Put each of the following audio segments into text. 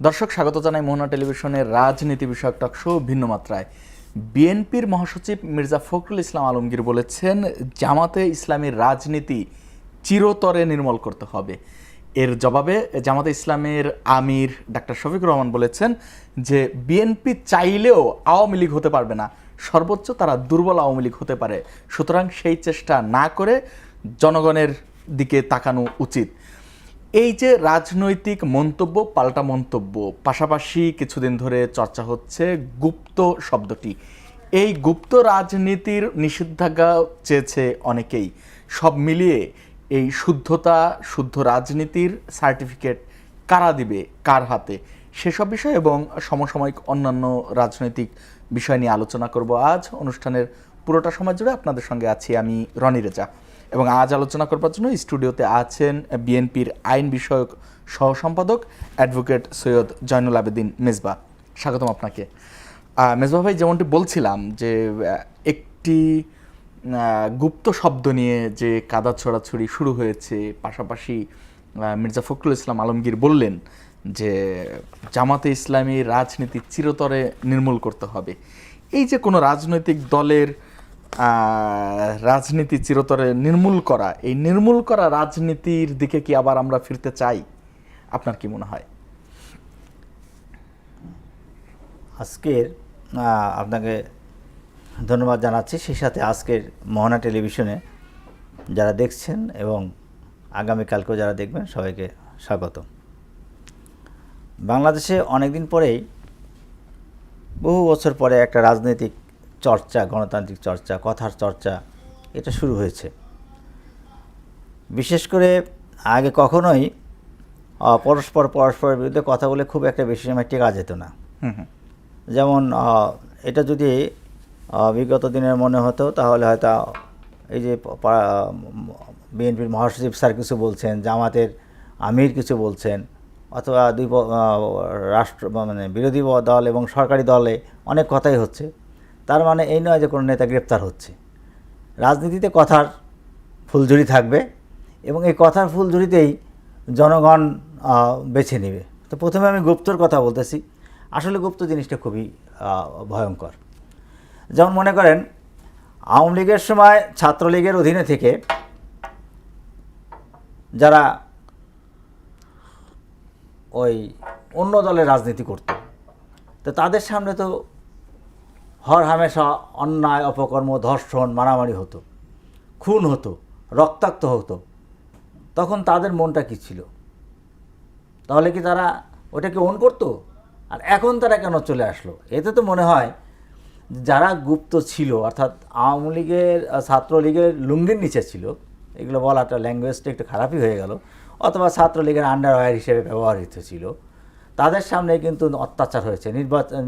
দর্শক স্বাগত জানাই মোহনা টেলিভিশনের রাজনীতি বিষয়ক টক শো ভিন্ন মাত্রায়। বিএনপির মহাসচিব মির্জা ফখরুল ইসলাম আলমগীর বলেছেন, জামাতে ইসলামীর রাজনীতি চিরতরে নির্মূল করতে হবে। এর জবাবে জামাতে ইসলামের আমির ডাক্তার শফিকুর রহমান বলেছেন যে বিএনপি চাইলেও আওয়ামী লীগ হতে পারবে না, সর্বোচ্চ তারা দুর্বল আওয়ামী লীগ হতে পারে, সুতরাং সেই চেষ্টা না করে জনগণের দিকে তাকানো উচিত। এই যে রাজনৈতিক মন্তব্য পাল্টা মন্তব্য, পাশাপাশি কিছুদিন ধরে চর্চা হচ্ছে গুপ্ত শব্দটি। এই গুপ্ত রাজনীতির নিষেধাজ্ঞা চেয়েছে অনেকেই। সব মিলিয়ে এই শুদ্ধ রাজনীতির সার্টিফিকেট কারা দিবে, কার হাতে, সেসব বিষয় এবং সমসাময়িক অন্যান্য রাজনৈতিক বিষয় নিয়ে আলোচনা করব আজ। অনুষ্ঠানের পুরোটা সময় জুড়ে আপনাদের সঙ্গে আছি আমি রনি রেজা, এবং আজ আলোচনা করবার জন্য স্টুডিওতে আছেন বিএনপির আইন বিষয়ক সহ সম্পাদক অ্যাডভোকেট সৈয়দ জয়নুল আবেদিন মেজবা। স্বাগতম আপনাকে। মেজবা ভাই, যেমনটি বলছিলাম যে একটি গুপ্ত শব্দ নিয়ে যে কাদা ছড়াছড়ি শুরু হয়েছে, পাশাপাশি মির্জা ফখরুল ইসলাম আলমগীর বললেন যে জামাতে ইসলামী রাজনীতি চিরতরে নির্মূল করতে হবে। এই যে কোনো রাজনৈতিক দলের রাজনীতি চিরতরে নির্মূল করা, এই নির্মূল করা রাজনীতির দিকে কি আবার আমরা ফিরতে চাই? আপনার কি মনে হয়? আজকের আপনাকে ধন্যবাদ জানাচ্ছি, সেই সাথে আজকের মোহনা টেলিভিশনে যারা দেখছেন এবং আগামীকালকেও যারা দেখবেন সবাইকে স্বাগত। বাংলাদেশে অনেকদিন পরেই, বহু বছর পরে একটা রাজনৈতিক চর্চা, গণতান্ত্রিক চর্চা, কথার চর্চা এটা শুরু হয়েছে। বিশেষ করে আগে কখনোই পরস্পরের বিরুদ্ধে কথা বলে খুব একটা বেশি সময় টেকা যেত না। যেমন এটা যদি বিগত দিনের মনে হতো, তাহলে হয়তো এই যে বিএনপির মহাসচিব স্যার কিছু বলছেন, জামাতের আমির কিছু বলছেন, অথবা দুই মানে বিরোধী দল এবং সরকারি দলে অনেক কথাই হচ্ছে, তার মানে এই নয় যে কোনো নেতা গ্রেপ্তার হচ্ছে। রাজনীতিতে কথার ফুলঝুরি থাকবে এবং এই কথার ফুলঝুরিতেই জনগণ বেছে নেবে। তো প্রথমে আমি গুপ্তর কথা বলতেছি। আসলে গুপ্ত জিনিসটা খুবই ভয়ঙ্কর। যেমন মনে করেন, আওয়ামী লীগের সময় ছাত্রলীগের অধীনে থেকে যারা ওই অন্য দলের রাজনীতি করত, তো তাদের সামনে তো হর হামেশা অন্যায়, অপকর্ম, ধর্ষণ, মারামারি হতো, খুন হতো, রক্তাক্ত হতো। তখন তাদের মনটা কী ছিল? তাহলে কি তারা ওটাকে অন করতো? আর এখন তারা কেন চলে আসলো? এতে তো মনে হয় যারা গুপ্ত ছিল, অর্থাৎ আওয়ামী লীগের, ছাত্রলীগের লুঙ্গির নিচে ছিল, এগুলো বলাটা ল্যাঙ্গুয়েজটা একটু খারাপই হয়ে গেল, অথবা ছাত্রলীগের আন্ডারওয়্যার হিসেবে ব্যবহৃত ছিল, তাদের সামনে কিন্তু অত্যাচার হয়েছে,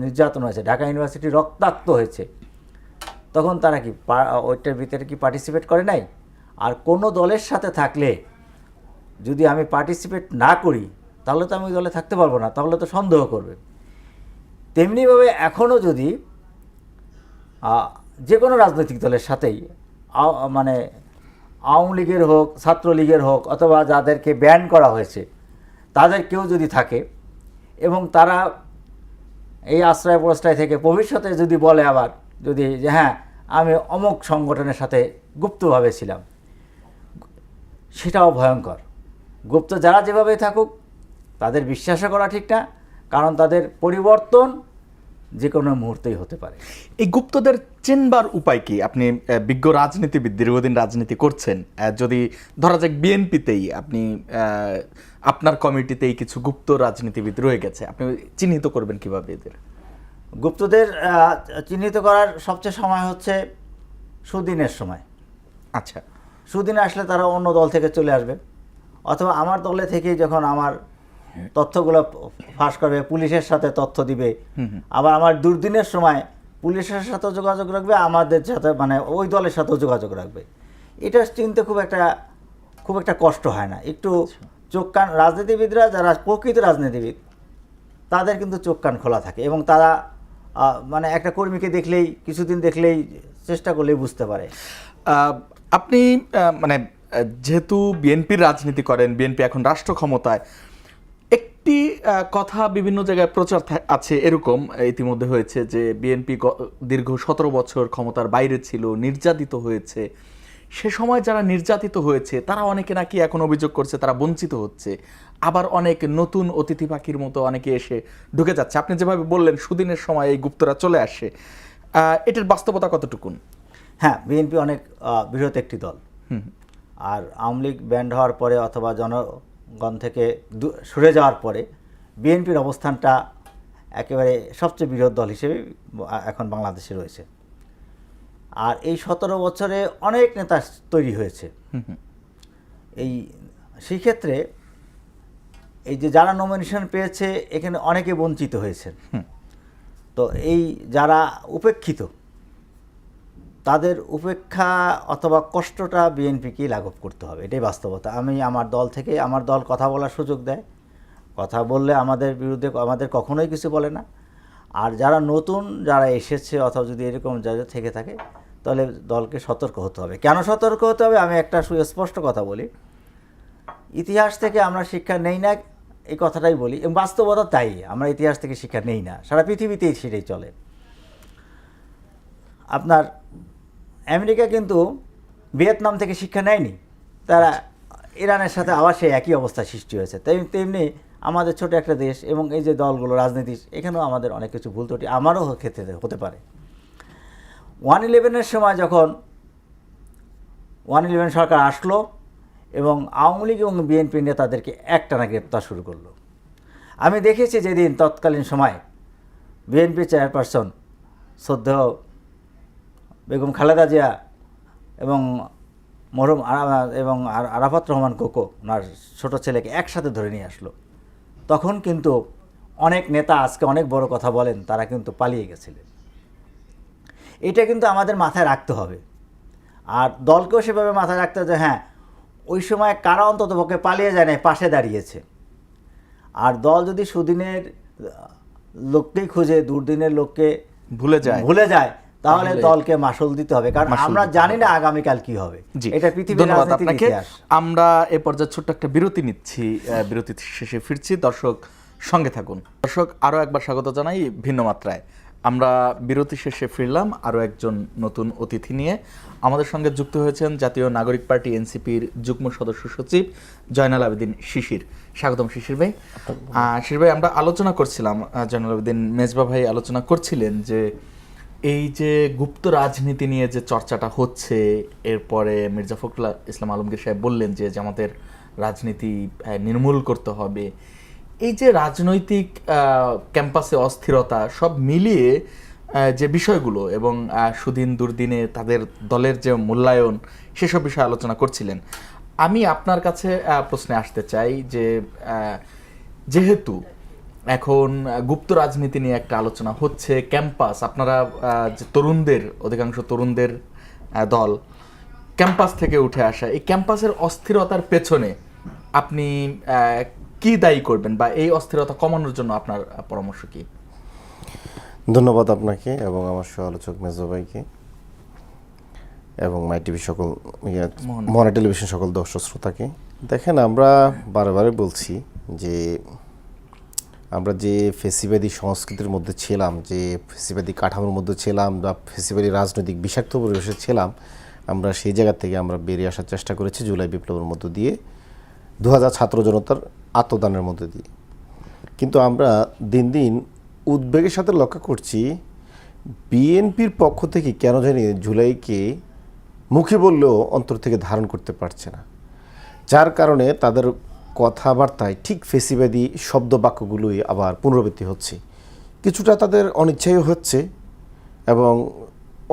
নির্যাতন হয়েছে, ঢাকা ইউনিভার্সিটি রক্তাক্ত হয়েছে। তখন তারা কি ওইটার ভিতরে কি পার্টিসিপেট করে নাই? আর কোনো দলের সাথে থাকলে যদি আমি পার্টিসিপেট না করি, তাহলে তো আমি ওই দলে থাকতে পারবো না, তাহলে তো সন্দেহ করবে। তেমনিভাবে এখনও যদি যে কোনো রাজনৈতিক দলের সাথেই, মানে আওয়ামী লীগের হোক, ছাত্রলীগের হোক, অথবা যাদেরকে ব্যান করা হয়েছে তাদের কেউ যদি থাকে এবং তারা এই আশ্রয় প্রশ্রয় থেকে ভবিষ্যতে যদি বলে আবার যদি যে হ্যাঁ আমি অমুক সংগঠনের সাথে গুপ্তভাবে ছিলাম, সেটাও ভয়ঙ্কর। গুপ্ত যারা যেভাবে থাকুক তাদের বিশ্বাসও করা ঠিক না, কারণ তাদের পরিবর্তন যে কোনো মুহূর্তেই হতে পারে। এই গুপ্তদের চেনবার উপায় কি? আপনি বিজ্ঞ রাজনীতিবিদ, দীর্ঘদিন রাজনীতি করছেন, যদি ধরা যাক বিএনপিতেই আপনি আপনার কমিটিতেই কিছু গুপ্ত রাজনীতিবিদ রয়ে গেছে, আপনি চিহ্নিত করবেন কিভাবে এদের? গুপ্তদের চিহ্নিত করার সবচেয়ে সময় হচ্ছে সুদিনের সময়। আচ্ছা, সুদিনে আসলে তারা অন্য দল থেকে চলে আসবে, অথবা আমার দলে থেকে যখন আমার তথ্যগুলো ফাঁস করবে, পুলিশের সাথে তথ্য দিবে, আবার আমার দুর্দিনের সময় পুলিশের সাথেও যোগাযোগ রাখবে, আমাদের সাথে মানে ওই দলের সাথেও যোগাযোগ রাখবে। এটা চিনতে খুব একটা কষ্ট হয় না। একটু চোখ কান, রাজনীতিবিদরা যারা প্রকৃত রাজনীতিবিদ তাদের কিন্তু চোখ কান খোলা থাকে এবং তারা মানে একটা কর্মীকে দেখলেই, কিছুদিন দেখলেই, চেষ্টা করলেই বুঝতে পারে। আপনি মানে যেহেতু বিএনপির রাজনীতি করেন, বিএনপি এখন রাষ্ট্র ক্ষমতায়, একটি কথা বিভিন্ন জায়গায় প্রচার আছে এরকম ইতিমধ্যে হয়েছে যে বিএনপি দীর্ঘ 17 বছর ক্ষমতার বাইরে ছিল, নির্যাতিত হয়েছে। সে সময় যারা নির্যাতিত হয়েছে তারা অনেকে নাকি এখন অভিযোগ করছে তারা বঞ্চিত হচ্ছে, আবার অনেক নতুন অতিথি পাখির মতো অনেকে এসে ঢুকে যাচ্ছে। আপনি যেভাবে বললেন সুদিনের সময় এই গুপ্তরা চলে আসে, এটার বাস্তবতা কতটুকুন? হ্যাঁ, বিএনপি অনেক বৃহৎ একটি দল। আর আওয়ামী লীগ ব্যান্ড হওয়ার পরে অথবা জনগণ থেকে সরে যাওয়ার পরে বিএনপির অবস্থানটা একেবারে সবচেয়ে বৃহৎ দল হিসেবে এখন বাংলাদেশে রয়েছে। আর এই 17 বছরে অনেক নেতা তৈরি হয়েছে। সেই ক্ষেত্রে এই যে যারা নমিনেশন পেয়েছে এখানে অনেকে বঞ্চিত হয়েছে। তো এই যারা উপেক্ষিত তাদের উপেক্ষা অথবা কষ্টটা বিএনপিকেই লাঘব করতে হবে, এটাই বাস্তবতা। আমি আমার দল থেকে, আমার দল কথা বলার সুযোগ দেয়, কথা বললে আমাদের বিরুদ্ধে আমাদের কখনোই কিছু বলে না। আর যারা নতুন যারা এসেছে অথবা যদি এরকম জায়গা থেকে থাকে তাহলে দলকে সতর্ক হতে হবে। কেন সতর্ক হতে হবে আমি একটা সুস্পষ্ট কথা বলি, ইতিহাস থেকে আমরা শিক্ষা নেই না এই কথাটাই বলি, এবং বাস্তবতা তাই, আমরা ইতিহাস থেকে শিক্ষা নেই না, সারা পৃথিবীতেই সেটাই চলে। আপনার আমেরিকা কিন্তু ভিয়েতনাম থেকে শিক্ষা নেয়নি, তারা ইরানের সাথে আবার সেই একই অবস্থা সৃষ্টি হয়েছে। তেমনি আমাদের ছোট একটা দেশ এবং এই যে দলগুলো রাজনীতি, এখানেও আমাদের অনেক কিছু ভুল ত্রুটি আমারও ক্ষেত্রে হতে পারে। 1/11-এর সময় যখন 1/11 সরকার আসলো এবং আওয়ামী লীগ এবং বিএনপি নেতাদেরকে একটানা গ্রেপ্তার শুরু করলো, আমি দেখেছি যেদিন তৎকালীন সময় বিএনপি চেয়ারপারসন শ্রদ্ধেয় বেগম খালেদা জিয়া এবং মরহুম এবং আরাফাত রহমান কোকো ওনার ছোট ছেলেকে একসাথে ধরে নিয়ে আসলো, তখন কিন্তু অনেক নেতা আজকে অনেক বড় কথা বলেন তারা কিন্তু পালিয়ে গেছিলেন। এটা কিন্তু আমাদের মাথায় রাখতে হবে। আর দলকেও সেভাবে মাথায় রাখতে হবে যে হ্যাঁ, ওই সময় কারা অন্তত পক্ষে পালিয়ে যায় না, পাশে দাঁড়িয়েছে। আর দল যদি সুদিনের লোককেই খুঁজে দুর্দিনের লোককে ভুলে যায় তাহলে দলকে মাসুল দিতে হবে, কারণ আমরা জানি না আগামীকাল কি হবে। এটা পৃথিবীর রাজনীতির ইতিহাস। আমরা এ পর্যায়ে ছোট্ট একটা বিরতি নিচ্ছি, বিরতি শেষে ফিরছি। দর্শক সঙ্গে থাকুন। দর্শক আরও একবার স্বাগত জানাই ভিন্ন মাত্রায়। আমরা বিরতি শেষে ফিরলাম আরও একজন নতুন অতিথি নিয়ে। আমাদের সঙ্গে যুক্ত হয়েছেন জাতীয় নাগরিক পার্টি এনসিপির যুগ্ম সদস্য সচিব জয়নাল আবেদিন শিশির। স্বাগতম শিশির ভাই। শিশির ভাই, আমরা আলোচনা করছিলাম, জয়নাল আবেদিন মেজবা ভাই আলোচনা করছিলেন যে এই যে গুপ্ত রাজনীতি নিয়ে যে চর্চাটা হচ্ছে, এরপরে মির্জা ফখরুল ইসলাম আলমগীর সাহেব বললেন যে জামাতের রাজনীতি নির্মূল করতে হবে। এই যে রাজনৈতিক ক্যাম্পাসে অস্থিরতা, সব মিলিয়ে যে বিষয়গুলো এবং সুদিন দুর্দিনে তাদের দলের যে মূল্যায়ন, সেসব বিষয়ে আলোচনা করছিলেন। আমি আপনার কাছে প্রশ্নে আসতে চাই যে যেহেতু এখন গুপ্ত রাজনীতি নিয়ে একটা আলোচনা হচ্ছে, ক্যাম্পাস, আপনারা যে তরুণদের, অধিকাংশ তরুণদের দল, ক্যাম্পাস থেকে উঠে আসা, এই ক্যাম্পাসের অস্থিরতার পেছনে আপনি কি দায়ী করবেন বা এই অস্থিরতা কমানোর জন্য আপনার পরামর্শ কি? ধন্যবাদ আপনাকে এবং আমার সহ আলোচক মেজবা ভাইকে এবং মাই টিভি সকল মহনা টেলিভিশন সকল দর্শক শ্রোতাকে। দেখেন, আমরা বারে বলছি যে আমরা যে ফেসিবাদী সংস্কৃতির মধ্যে ছিলাম, যে ফেসিবাদী কাঠামোর মধ্যে ছিলাম বা ফেসিবাদী রাজনৈতিক বিষাক্ত পরিবেশে ছিলাম, আমরা সেই জায়গা থেকে আমরা বেরিয়ে আসার চেষ্টা করেছি জুলাই বিপ্লবের মধ্য দিয়ে, 2000 ছাত্র জনতার আত্মদানের মধ্যে দিয়ে। কিন্তু আমরা দিন দিন উদ্বেগের সাথে লক্ষ্য করছি বিএনপির পক্ষ থেকে কেন জানি জুলাইকে মুখে বললেও অন্তর থেকে ধারণ করতে পারছে না, যার কারণে তাদের কথাবার্তায় ঠিক ফেসিবাদী শব্দ বাক্যগুলোই আবার পুনরাবৃত্তি হচ্ছে। কিছুটা তাদের অনিচ্ছাই হচ্ছে এবং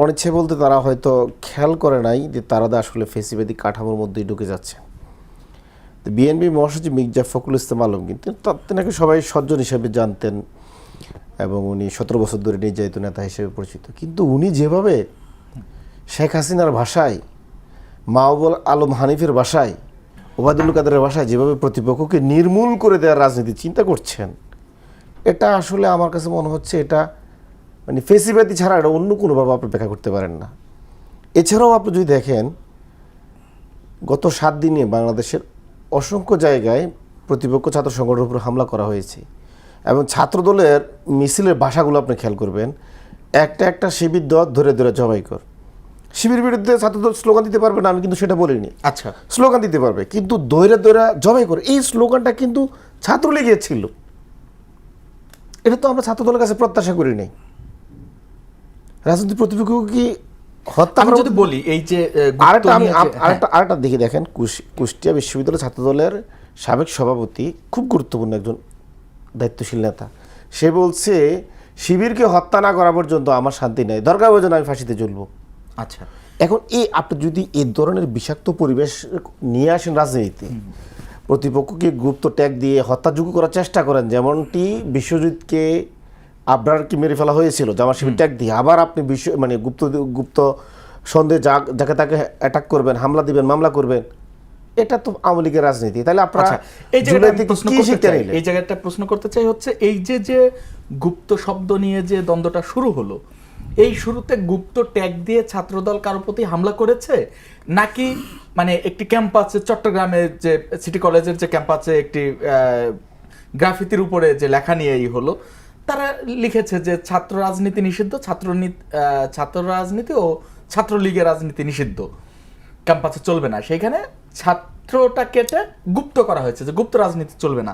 অনিচ্ছায় বলতে তারা হয়তো খেয়াল করে নাই যে তারা আসলে ফেসিবাদী কাঠামোর মধ্যেই ঢুকে যাচ্ছে। বিএনপি মহাসচিব মির্জা ফখরুল ইসলাম আলমগীর তেনাকে সবাই সজ্জন হিসেবে জানতেন এবং উনি 17 বছর ধরে নির্যাতিত নেতা হিসেবে পরিচিত। কিন্তু উনি যেভাবে শেখ হাসিনার ভাষায়, মাহবুব আলম হানিফের ভাষায়, ওবায়দুল কাদেরের ভাষায় যেভাবে প্রতিপক্ষকে নির্মূল করে দেওয়ার রাজনীতি চিন্তা করছেন, এটা আসলে আমার কাছে মনে হচ্ছে এটা মানে ফেসিবাদী ছাড়া এটা অন্য কোনোভাবে আপনি ব্যাখ্যা করতে পারেন না। এছাড়াও আপনি যদি দেখেন গত 7 দিনে বাংলাদেশের অসংখ্য জায়গায় প্রতিপক্ষ ছাত্র সংগঠনের উপর হামলা করা হয়েছে এবং ছাত্রদলের মিছিলের ভাষাগুলো আপনি খেয়াল করবেন, একটা একটা শিবির দল ধরে ধরে জবাই কর। শিবির বিরুদ্ধে ছাত্রদল স্লোগান দিতে পারবে না, আমি কিন্তু সেটা বলিনি। আচ্ছা, স্লোগান দিতে পারবে, কিন্তু দৈরা দৈরা জবাই করে, এই স্লোগানটা কিন্তু ছাত্রলীগের ছিল। এটা তো আমরা ছাত্রদলের কাছে প্রত্যাশা করি নাই। রাজনৈতিক প্রতিপক্ষ কি হত্যা আমি করা যদি বলি এই যে আরেকটা দেখি, দেখেন কুষ্টিয়া বিশ্ববিদ্যালয় ছাত্রদলের সাবেক সভাপতি, খুব গুরুত্বপূর্ণ একজন দায়িত্বশীল নেতা, সে বলছে শিবিরকে হত্যা না করা পর্যন্ত আমার শান্তি নেই, দরকার পর্যন্ত আমি ফাঁসিতে ঝুলবো। আচ্ছা, এখন এই আপনি যদি এই ধরনের বিষাক্ত পরিবেশ নিয়ে আসেন রাজনীতিতে, প্রতিপক্ষকে গুপ্ত ট্যাগ দিয়ে হত্যাযোগ্য করার চেষ্টা করেন, যেমনটি বিশ্বজিৎকে আবরারকে মেরে ফেলা হয়েছিল জামাত শিবির ট্যাগ দিয়ে, আবার আপনি মানে গুপ্ত সন্দেহে যাকে তাকে অ্যাটাক করবেন, হামলা দিবেন, মামলা করবেন, এটা তো আওয়ামী লীগের রাজনীতি। তাহলে আপনারা এই জায়গাটা প্রশ্ন করতে চাই হচ্ছে এই যে গুপ্ত শব্দ নিয়ে যে দ্বন্দ্বটা শুরু হলো, এই শুরুতে গুপ্ত ট্যাগ দিয়ে ছাত্রদল কারো প্রতি হামলা করেছে, নাকি মানে একটি ক্যাম্পাসে চট্টগ্রামের যে সিটি কলেজের যে ক্যাম্পাসে একটি গ্রাফিতির উপরে যে লেখা নিয়েই হলো, তারা লিখেছে যে ছাত্র রাজনীতি নিষিদ্ধ, ছাত্র রাজনীতি ও ছাত্রলীগের রাজনীতি নিষিদ্ধ, ক্যাম্পাসে চলবে না, সেইখানে ছাত্রটা কেটে গুপ্ত করা হয়েছে যে গুপ্ত রাজনীতি চলবে না।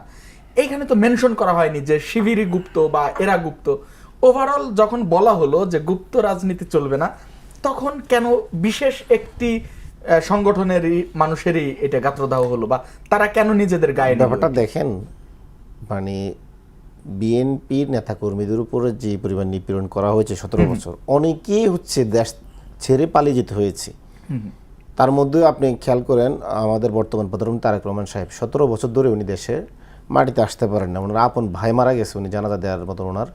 এইখানে তো মেনশন করা হয়নি যে শিবিরই গুপ্ত বা এরা গুপ্ত। ওভারঅল যখন বলা হলো যে গুপ্ত রাজনীতি চলবে না, তখন কেন বিশেষ একটি সংগঠনেরই মানুষেরই এটা গাত্রদাহ হলো, বা তারা কেন নিজেদের গায়ে? ব্যাপারটা দেখেন, মানে বিএনপির নেতাকর্মীদের উপরে যে পরিমাণ নিপীড়ন করা হয়েছে 17 বছর, অনেকেই হচ্ছে দেশ ছেড়ে পালিয়ে যেতে হয়েছে। তার মধ্যে আপনি খেয়াল করেন, আমাদের বর্তমান প্রধানমন্ত্রী তারেক রহমান সাহেব 17 বছর ধরে উনি দেশে মাটিতে আসতে পারেন না। ওনার আপন ভাই মারা গেছে, উনি জানাজা দেওয়ার মতন ওনার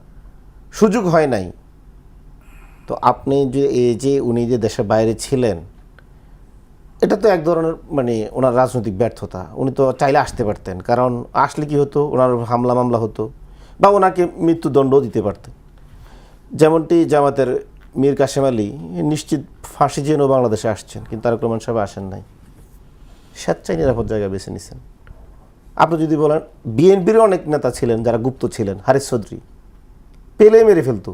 সুযোগ হয় নাই। তো আপনি যে উনি যে দেশের বাইরে ছিলেন, এটা তো এক ধরনের মানে ওনার রাজনৈতিক ব্যর্থতা। উনি তো চাইলে আসতে পারতেন, কারণ আসলে কি হতো, ওনার হামলা মামলা হতো বা ওনাকে মৃত্যুদণ্ডও দিতে পারতেন। যেমনটি জামাতের মীর কাসেম আলী নিশ্চিত ফাঁসি জেনেও বাংলাদেশে আসছেন, কিন্তু তারেক রহমান সাহেব আসেন নাই, স্বেচ্ছায় নিরাপদ জায়গা বেছে নিছেন। আপনি যদি বলেন বিএনপির অনেক নেতা ছিলেন যারা গুপ্ত ছিলেন, হারিস চৌধুরী পেলে মেরে ফেলতো,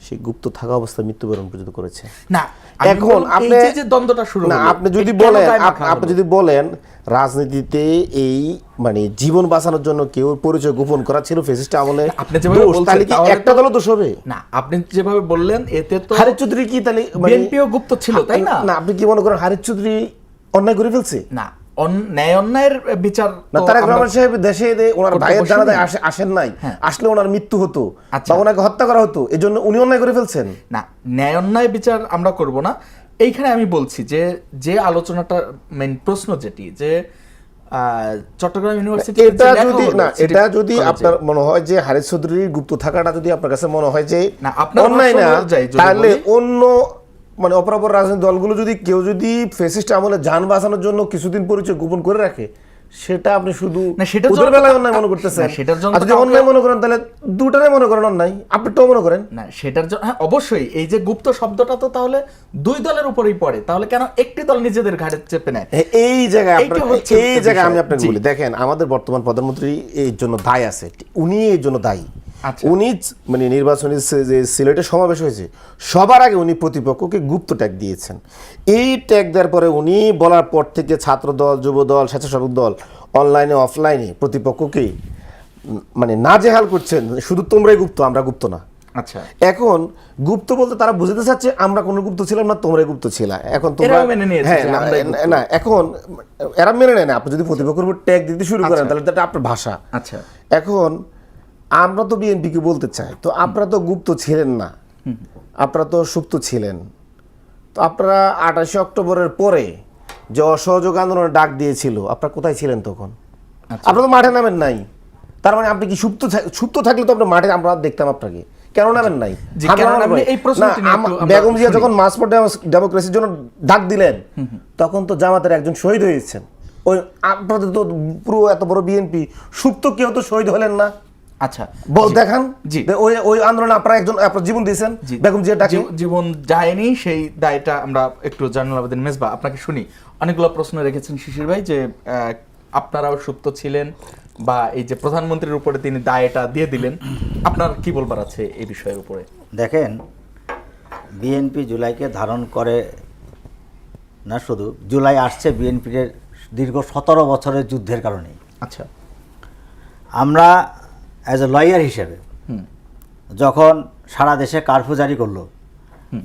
সেই গুপ্ত থাকা অবস্থায় মৃত্যুবরণ পর্যন্ত করেছে। না, এখন আপনি যে দ্বন্দ্বটা শুরু হলো, আপনি যদি বলেন রাজনীতিতে এই মানে জীবন বাঁচানোর জন্য কেউ পরিচয় গোপন করা ছিল ফেসিস্ট আমলে, আপনি যেভাবে বলছেন তাহলে কি একটা দল দোষ হবে? না, আপনি যেভাবে বললেন এতে তো হারিস চৌধুরী কি তাহলে বিএনপিও গুপ্ত ছিল, তাই না? না, আপনি কি মনে করেন হারিস চৌধুরী অন্যায় করে ফেলছে? না, ন্যায় অন্যায়ের বিচার না, তারেক রহমান সাহেব দেশে ওনার ভাইয়ের জানাজায় আসেন নাই, আসলে ওনার মৃত্যু হতো বা ওনাকে হত্যা করা হতো, এজন্য উনি অন্যায় করে ফেলছেন। না, ন্যায় অন্যায় বিচার আমরা করব না। এইখানে আমি বলছি যে আলোচনাটা মেইন প্রশ্ন যেটি যে চট্টগ্রাম ইউনিভার্সিটি, এটা যদি আপনার মনে হয় যে হারিস চৌধুরীর গুপ্ত থাকাটা যদি আপনার কাছে মনে হয় যে অন্যায় না, তাহলে অন্য মানে অপরাপর রাজনৈতিক দলগুলো যদি কেউ যদি ফ্যাসিস্ট আমলে যান বাঁচানোর জন্য কিছুদিন পরিচয় গোপন করে রাখে, সেটা আপনি শুধু ওদের বেলায় অন্যায় মনে করতেছেন। যদি অন্যায় মনে করেন তাহলে দুটারে মনে করেন অন্যায়, আপনিটাও মনে করেন না। সেটার জন্য হ্যাঁ, অবশ্যই এই যে গুপ্ত শব্দটা তো তাহলে দুই দলের উপরেই পড়ে, তাহলে কেন একটি দল নিজেদের ঘাড়ে চেপে নেয়? এই জায়গায় আমি আপনাকে বলি, দেখেন আমাদের বর্তমান প্রধানমন্ত্রী এই জন্য দায়ী আছে, উনি এই জন্য দায়ী। উনি মানে নির্বাচনী যে সিলেটে সমাবেশ হয়েছে, সবার আগে উনি প্রতিপক্ষকে গুপ্ত ট্যাগ দিয়েছেন। এই ট্যাগ দেওয়ার পরে উনি বলার পর থেকে ছাত্র দল, যুব দল, স্বেচ্ছাসেবক দল অনলাইনে অফলাইনে প্রতিপক্ষকে মানে নাজেহাল করছেন, শুধু তোমরাই গুপ্ত, আমরা গুপ্ত না। আচ্ছা, এখন গুপ্ত বলতে তারা বুঝতে চাচ্ছে আমরা কোনো গুপ্ত ছিলাম না, তোমরাই গুপ্ত ছিলা। এখন তোমরা না, এখন এরা মেনে নেয় না। আপনি যদি প্রতিপক্ষের উপর ট্যাগ দিতে শুরু করেন তাহলে এটা আপনার ভাষা। আচ্ছা, এখন আমরা তো বিএনপিকে বলতে চাই, তো আপনারা তো গুপ্ত ছিলেন না, আপনারা তো সুপ্ত ছিলেন। তো আপনারা 28 অক্টোবরের পরে যে অসহযোগ আন্দোলনের ডাক দিয়েছিল, আপনারা কোথায় ছিলেন তখন? আপনারা তো মাঠে নামেন নাই। তার মানে আপনি কি সুপ্ত থাকলে তো আপনার মাঠে আমরা দেখতাম আপনাকে, কেন নামেন নাই? বেগম জিয়া যখন মার্চ ফর ডেমোক্রেসির জন্য ডাক দিলেন, তখন তো জামাতের একজন শহীদ হয়েছেন। ওই আপনাদের তো পুরো এত বড় বিএনপি, সুপ্ত কেউ তো শহীদ হলেন না। আচ্ছা, দেখান ওই আন্দোলনে আপনারা আপনার জীবন দিয়েছেন, বেগম জিয়া ডাকে জীবন যায়নি, সেই দায়টা আমরা একটু জানাল আবেদিন মেজবা আপনাকে শুনি। অনেকগুলো প্রশ্ন রেখেছেন শিশির ভাই, যে আপনারাও সুপ্ত ছিলেন, বা এই যে প্রধানমন্ত্রীর উপরে তিনি দায়টা দিয়ে দিলেন, আপনার কি বলবার আছে এই বিষয়ের উপরে? দেখেন, বিএনপি জুলাইকে ধারণ করে না, শুধু জুলাই আসছে বিএনপির দীর্ঘ 17 বছরের যুদ্ধের কারণে। আচ্ছা, আমরা অ্যাজ এ লয়ার হিসেবে যখন সারা দেশে কারফিউ জারি করলো,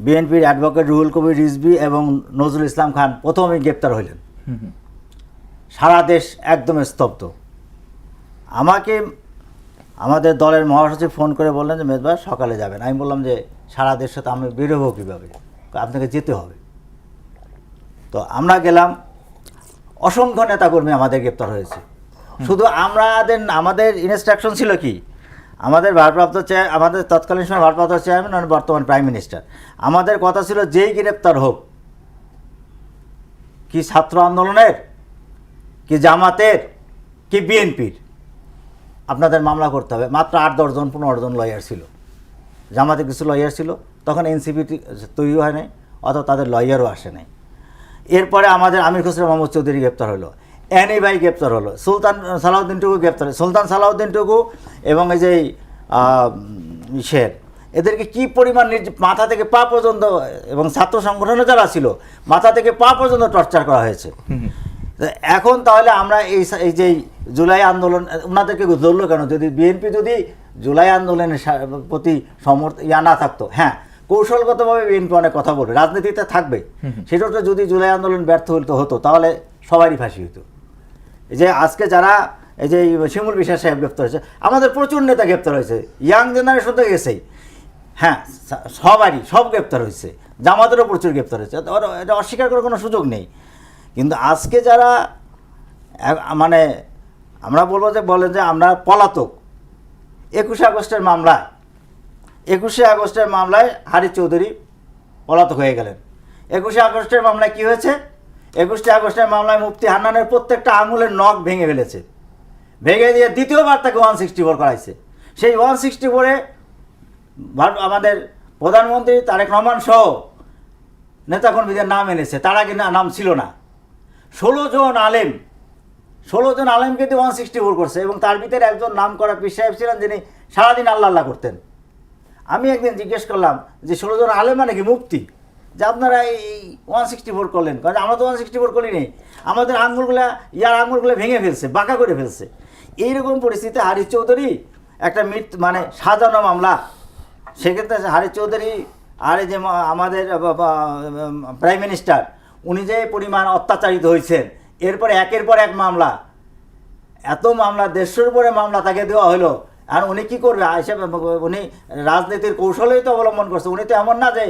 বিএনপির অ্যাডভোকেট রুহুল কবির রিজভী এবং নজরুল ইসলাম খান প্রথমেই গ্রেপ্তার হইলেন। সারা দেশ একদম স্তব্ধ। আমাকে আমাদের দলের মহাসচিব ফোন করে বললেন যে মেজবা সকালে যাবেন। আমি বললাম যে সারা দেশে তো আমি বেরোবো কীভাবে, আপনাকে যেতে হবে। তো আমরা গেলাম, অসংখ্য নেতাকর্মী আমাদের গ্রেপ্তার হয়েছে। শুধু আমাদের ইনস্ট্রাকশন ছিল কি, আমাদের আমাদের তৎকালীন সময় ভারপ্রাপ্ত চেয়ারম্যান, বর্তমান প্রাইম মিনিস্টার, আমাদের কথা ছিল যেই গ্রেপ্তার হোক, কি ছাত্র আন্দোলনের, কি জামাতের, কি বিএনপির, আপনাদের মামলা করতে হবে। মাত্র 8-10 জন 15 জন লয়ার ছিল। জামাতে কিছু লয়ার ছিল, তখন এনসিপি তৈরি হয় নাই, অথবা তাদের লয়ারও আসে নাই। এরপরে আমাদের আমির খসরু মাহমুদ চৌধুরী গ্রেপ্তার হলো, এনি ভাই গ্রেপ্তার হলো, সুলতান সালাউদ্দিন টুকু গ্রেপ্তার হলো, সুলতান সালাউদ্দিন টুকু এবং এই যে শের, এদেরকে কি পরিমাণ মাথা থেকে পা পর্যন্ত, এবং ছাত্র সংগঠনে যারা ছিল মাথা থেকে পা পর্যন্ত টর্চার করা হয়েছে। এখন তাহলে আমরা এই যে জুলাই আন্দোলন ওনাদেরকে ধরলো কেন? যদি বিএনপি যদি জুলাই আন্দোলনের প্রতি না থাকতো, হ্যাঁ কৌশলগতভাবে বিএনপি অনেক কথা বলবে, রাজনীতিতে থাকবে, সেটা যদি জুলাই আন্দোলন ব্যর্থ হতো তাহলে সবারই ফাঁসি হতো। এই যে আজকে যারা এই যে শিমুল বিশ্বাস সাহেব গ্রেপ্তার হয়েছে, আমাদের প্রচুর নেতা গ্রেপ্তার হয়েছে, ইয়াং জেনারেশন তো গেছেই, হ্যাঁ সব গ্রেপ্তার হয়েছে, জামাতেরও প্রচুর গ্রেপ্তার হয়েছে, এটা অস্বীকার করার কোনো সুযোগ নেই। কিন্তু আজকে যারা মানে আমরা বলে যে আমরা পলাতক, 21 আগস্টের মামলায় হারিস চৌধুরী পলাতক হয়ে গেলেন। 21 আগস্টের মামলায় কি হয়েছে? 21 আগস্টের মামলায় মুফতি হান্নানের প্রত্যেকটা আঙুলের নখ ভেঙে ফেলেছে, ভেঙে দিয়ে দ্বিতীয়বার তাকে 164 করাইছে। সেই 164-এ আমাদের প্রধানমন্ত্রী তারেক রহমান সহ নেতাকর্মীদের নাম এনেছে, তার আগে নাম ছিল না। 16 জন আলেমকে দিয়ে 164 করছে, এবং তার ভিতরে একজন নাম করা পীর সাহেব ছিলেন যিনি সারাদিন আল্লাহ করতেন। আমি একদিন জিজ্ঞেস করলাম যে 16 জন আলেম মানে কি মুফতি, যে আপনারা এই 164 করলেন? কারণ আমরা তো 164 করিনি, আমাদের আঙুলগুলো ভেঙে ফেলছে, বাঁকা করে ফেলছে। এইরকম পরিস্থিতিতে হারিস চৌধুরী একটা মানে সাজানো মামলা, সেক্ষেত্রে হারিস চৌধুরী আর এই যে আমাদের প্রাইম মিনিস্টার, উনি যে পরিমাণ অত্যাচারিত হয়েছেন, এরপরে একের পর এক মামলা, এত মামলা, 150-এর উপরে মামলা তাকে দেওয়া হলো। আর উনি কি করবে? উনি রাজনীতির কৌশলেই তো অবলম্বন করছে। উনি তো এমন না যে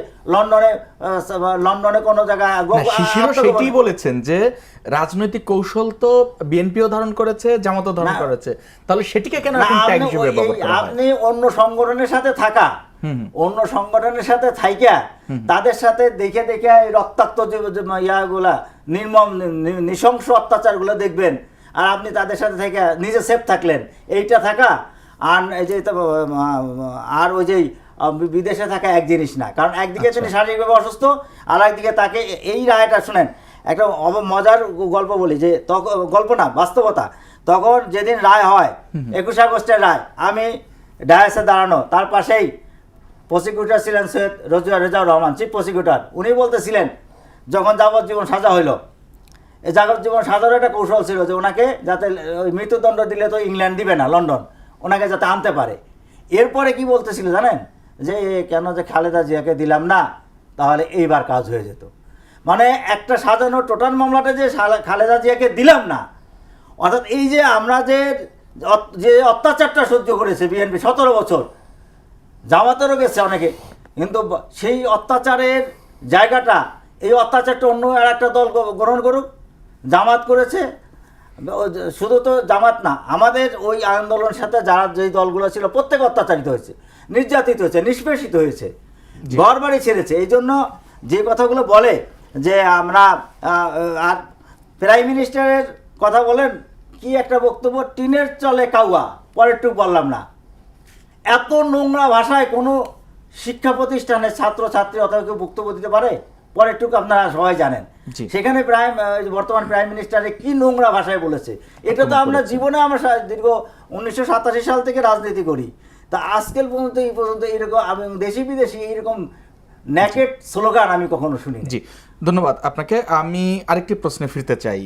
লন্ডনে কোনো জায়গায় সেটাই বলেছেন যে রাজনৈতিক কৌশল তো বিএনপিও ধারণ করেছে, জামাতও ধারণ করেছে, তাহলে সেটিকে কেন ট্যাগ হিসেবে ব্যবহার করা হয়? আপনি অন্য সংগঠনের সাথে থাকা, অন্য সংগঠনের সাথে থাইকা তাদের সাথে দেখে এই রক্তাক্ত ইয়াগুলা, নির্মম নৃশংস অত্যাচারগুলো দেখবেন, আর আপনি তাদের সাথে থেকে নিজে সেফ থাকলেন, এইটা থাকা আর এই যে আর ওই যে বিদেশে থাকা এক জিনিস না। কারণ একদিকে তিনি শারীরিকভাবে অসুস্থ, আর একদিকে তাকে এই রায়টা শুনেন, একটা মজার গল্প বলি, যে গল্প না, বাস্তবতা। তখন যেদিন রায় হয়, 21 আগস্টের রায়, আমি ডায়াসে দাঁড়ানো, তার পাশেই প্রসিকিউটর ছিলেন সৈয়দ রেজাউর রহমান, চিফ প্রসিকিউটর। উনি বলতেছিলেন যখন যাবজ্জীবন সাজা হইল, এই যাবজ্জীবন সাজার একটা কৌশল ছিল যে ওনাকে যাতে ওই মৃত্যুদণ্ড দিলে তো ইংল্যান্ড দিবে না, লন্ডন, ওনাকে যাতে আনতে পারে। এরপরে কি বলতেছিল জানেন? যে কেন যে খালেদা জিয়াকে দিলাম না, তাহলে এইবার কাজ হয়ে যেত। মানে একটা সাজানো টোটাল মামলাটা যে খালেদা জিয়াকে দিলাম না, অর্থাৎ এই যে আমরা যে অত্যাচারটা সহ্য করেছে বিএনপি 17 বছর, জামাতেরও গেছে অনেকে, কিন্তু সেই অত্যাচারের জায়গাটা, এই অত্যাচারটা অন্য আর একটা দল গ্রহণ করুক। জামাত করেছে, শুধু তো জামাত না, আমাদের ওই আন্দোলনের সাথে যারা যেই দলগুলো ছিল প্রত্যেক অত্যাচারিত হয়েছে, নির্যাতিত হয়েছে, নিষ্পেষিত হয়েছে, ঘর বাড়ি ছেড়েছে। এই জন্য যে কথাগুলো বলে যে আমরা, আর প্রাইম মিনিস্টারের কথা বলেন, কি একটা বক্তব্য, টিনের চলে কাউয়া, পরেরটুকু বললাম না। এত নোংরা ভাষায় কোনো শিক্ষা প্রতিষ্ঠানের ছাত্র ছাত্রী অথবা কেউ বক্তব্য দিতে পারে? পরেরটুকু আপনারা সবাই জানেন। জি। সেখানে বর্তমান প্রাইম মিনিস্টারে কি নোংরা ভাষায় বলেছে, এটা তো আমরা জীবনে আমরা দীর্ঘ 1987 সাল থেকে রাজনীতি করি, তা আজকাল পর্যন্ত এই পর্যন্ত এরকম আমি দেশি বিদেশি এইরকম নেকেট স্লোগান আমি কখনো শুনি। জি, ধন্যবাদ আপনাকে। আমি আরেকটি প্রশ্নে ফিরতে চাই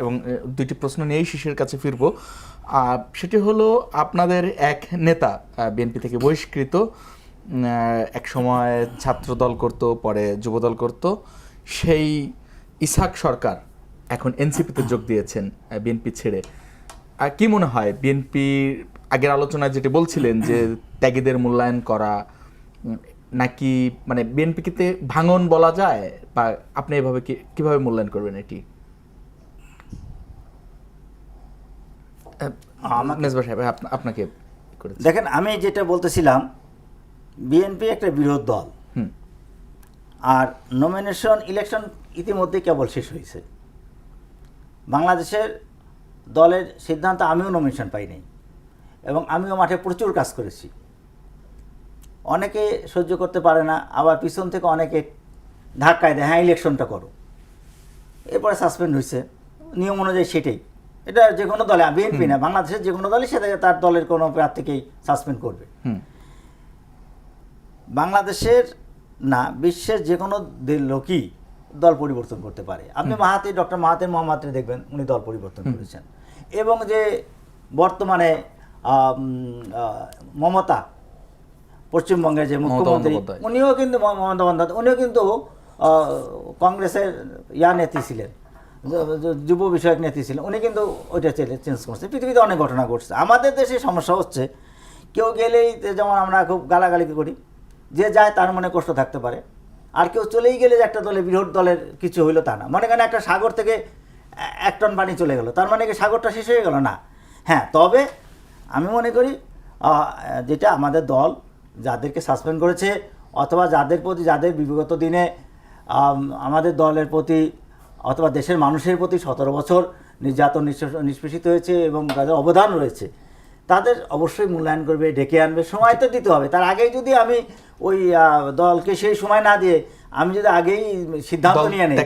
এবং দুইটি প্রশ্ন নিয়েই শিশির কাছে ফিরবো। সেটি হলো আপনাদের এক নেতা বিএনপি থেকে বহিষ্কৃত, এক সময় ছাত্র দল করত, পরে যুবদল করত, সেই ইসহাক সরকার এখন এনসিপিতে যোগ দিয়েছেন বিএনপি ছেড়ে। কি মনে হয় বিএনপি আগের আলোচনায় যেটি বলছিলেন যে ত্যাগীদের মূল্যায়ন করা, নাকি মানে বিএনপিকে ভাঙন বলা যায়, বা আপনি এভাবে কিভাবে মূল্যায়ন করবেন এটি? মেজবা সাহেব আপনাকে দেখেন, আমি যেটা বলতেছিলাম, বিএনপি একটা বিরোধ দল, আর নমিনেশন ইলেকশন ইতিমধ্যে কেবল শেষ হয়েছে। বাংলাদেশের দলের সিদ্ধান্ত আমিও নমিনেশন পাইনি, এবং আমিও মাঠে প্রচুর কাজ করেছি। অনেকে সহ্য করতে পারে না, আবার পিছন থেকে অনেকে ধাক্কায় দেয়, হ্যাঁ ইলেকশনটা করো, এরপরে সাসপেন্ড হয়েছে নিয়ম অনুযায়ী। সেটাই, এটা যে কোনো দলে, বিএনপি না, বাংলাদেশের যে কোনো দলই সেটা তার দলের কোনো প্রার্থীকেই সাসপেন্ড করবে। বাংলাদেশের না, বিশ্বের যে কোনো লোকই দল পরিবর্তন করতে পারে। আপনি ডক্টর মাহাথির মোহাম্মদকে দেখবেন, উনি দল পরিবর্তন করেছেন। এবং যে বর্তমানে মমতা, পশ্চিমবঙ্গের যে মুখ্যমন্ত্রী, উনিও কিন্তু মমতা বন্দ্যোপাধ্যায়, উনিও কিন্তু কংগ্রেসের নেত্রী ছিলেন, যুব বিষয়ক নেত্রী ছিলেন, উনি কিন্তু ওইটা চেঞ্জ করছে। পৃথিবীতে অনেক ঘটনা ঘটছে। আমাদের দেশে সমস্যা হচ্ছে, কেউ গেলেই যেমন আমরা খুব গালাগালি করি, যে যায় তার মনে কষ্ট থাকতে পারে, আর কেউ চলেই গেলে যে একটা দলের বিরোধ দলের কিছু হইলো তা না। মনে করেন একটা সাগর থেকে 1 টন পানি চলে গেল, তার মানে কি সাগরটা শেষ হয়ে গেল? না। হ্যাঁ, তবে আমি মনে করি যেটা আমাদের দল যাদেরকে সাসপেন্ড করেছে, অথবা যাদের প্রতি, যাদের বিগত দিনে আমাদের দলের প্রতি অথবা দেশের মানুষের প্রতি 17 বছর নির্যাতন নিষ্পেষিত হয়েছে এবং তাদের অবদান রয়েছে, তাদের অবশ্যই মূল্যায়ন করবে, ডেকে আনবে, সময় তো দিতে হবে। তার আগেই যদি আমি ওই দলকে সেই সময় না দিয়ে আমি যদি আগেই সিদ্ধান্ত নিয়ে নিই,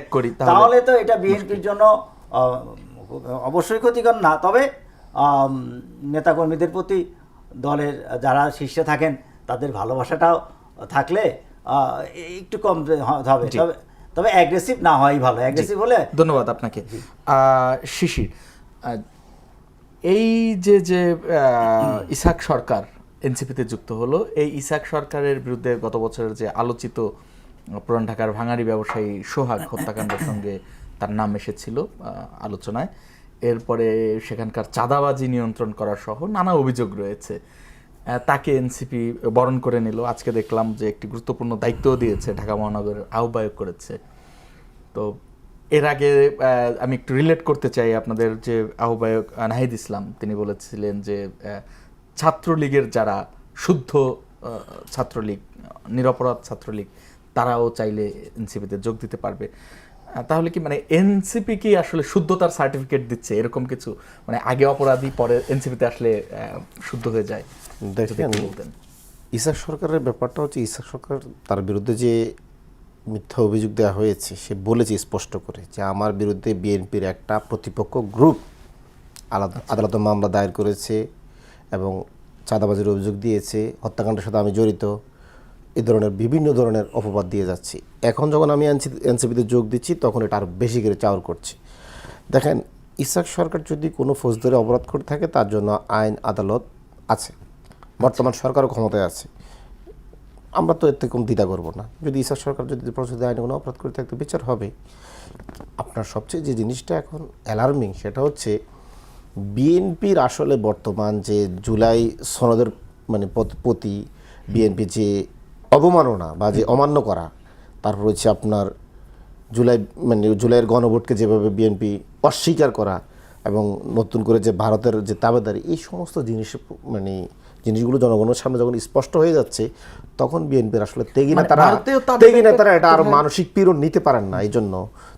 তাহলে তো এটা বিএনপির জন্য অবশ্যই ক্ষতিকর না। তবে নেতাকর্মীদের প্রতি দলের যারা শীর্ষে থাকেন তাদের ভালোবাসাটাও থাকলে একটু কম হবে, তবে অ্যাগ্রেসিভ না হয় ভালো। অ্যাগ্রেসিভ হলে। ধন্যবাদ আপনাকে। শিশির, এই যে ইসহাক সরকার এনসিপিতে যুক্ত হলো, এই ইসহাক সরকারের বিরুদ্ধে গত বছরের যে আলোচিত পুরান ঢাকার ভাঙাড়ি ব্যবসায়ী সোহাগ হত্যাকাণ্ডের সঙ্গে তার নাম এসেছিল আলোচনায়, এরপরে সেখানকার চাঁদাবাজি নিয়ন্ত্রণ করা সহ নানা অভিযোগ রয়েছে, তাকে এনসিপি বরণ করে নিল। আজকে দেখলাম যে একটি গুরুত্বপূর্ণ দায়িত্বও দিয়েছে, ঢাকা মহানগরের আহ্বায়ক করেছে। তো এর আগে আমি একটু রিলেট করতে চাই, আপনাদের যে আহ্বায়ক নাহিদ ইসলাম, তিনি বলেছিলেন যে ছাত্রলীগের যারা শুদ্ধ ছাত্রলীগ, নিরপরাধ ছাত্রলীগ, তারাও চাইলে এনসিপিতে যোগ দিতে পারবে। তাহলে কি মানে এনসিপি কি আসলে শুদ্ধতার সার্টিফিকেট দিচ্ছে, এরকম কিছু? মানে আগে অপরাধী, পরে এনসিপিতে আসলে শুদ্ধ হয়ে যায়? দেখেন, ইসহাক সরকারের ব্যাপারটা হচ্ছে, ইসহাক সরকার তার বিরুদ্ধে যে মিথ্যা অভিযোগ দেওয়া হয়েছে, সে বলেছে স্পষ্ট করে যে আমার বিরুদ্ধে বিএনপির একটা প্রতিপক্ষ গ্রুপ আদালতে মামলা দায়ের করেছে এবং চাঁদাবাজির অভিযোগ দিয়েছে, হত্যাকাণ্ডের সাথে আমি জড়িত, এই ধরনের বিভিন্ন ধরনের অপবাদ দিয়ে যাচ্ছি। এখন যখন আমি এনসিপিতে যোগ দিচ্ছি, তখন এটা আরও বেশি করে চাউর করছি। দেখেন, ইসহাক সরকার যদি কোনো ফৌজদারি অপরাধ করে থাকে, তার জন্য আইন আদালত আছে, বর্তমান সরকারও ক্ষমতায় আছে, আমরা তো এর থেকে কম দ্বিধা করবো না। যদি ইসহাক সরকার যদি প্রচলিত আইনে কোনো অপরাধ করে থাকে, বিচার হবে। আপনার সবচেয়ে যে জিনিসটা এখন অ্যালার্মিং, সেটা হচ্ছে বিএনপির আসলে বর্তমান যে জুলাই সনদের মানে প্রতি বিএনপি যে অবমাননা বা যে অমান্য করা, তারপর হচ্ছে আপনার জুলাইয়ের গণভোটকে যেভাবে বিএনপি অস্বীকার করা, এবং নতুন করে যে ভারতের যে দাবেদারি, এই সমস্ত জিনিসগুলো জনগণের সামনে যখন স্পষ্ট হয়ে যাচ্ছে, তখন বিএনপির আসলে তেগি নেতারা এটা আর মানসিক পীড়ন নিতে পারেন না, এই জন্য